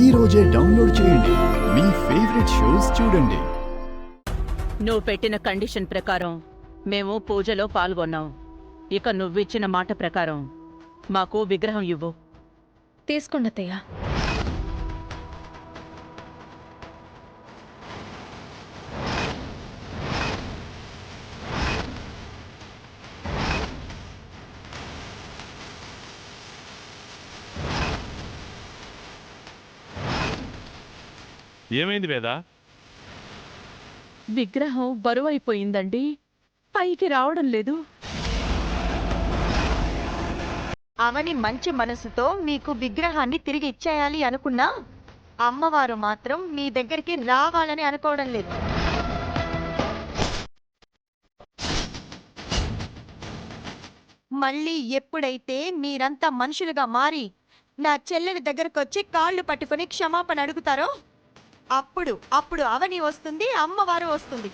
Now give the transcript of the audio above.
ఈ రోజే డౌన్లోడ్ చేయండి మీ ఫేవరెట్ షోస్ చూడండి. నువ్వు పెట్టిన కండిషన్ ప్రకారం మేము పూజలో పాల్గొన్నాం. ఇక నువ్విచ్చిన మాట ప్రకారం మాకు విగ్రహం ఇవ్వు. తీసుకోండి అత్తయ్య. ఏమైంది వేదా? విగ్రహం బరువైపోయిందండి, పైకి రావడం లేదు. అవని మంచి మనసుతో మీకు విగ్రహాన్ని తిరిగి ఇచ్చేయాలి అనుకున్నా, అమ్మవారు మాత్రం మీ దగ్గరికి రావాలని అనుకోవడం లేదు. మళ్ళీ ఎప్పుడైతే మీరంతా మనుషులుగా మారి నా చెల్లెలి దగ్గరకు వచ్చి కాళ్ళు పట్టుకొని క్షమాపణ అడుగుతారో అప్పుడు అవని వస్తుంది, అమ్మవారు వస్తుంది.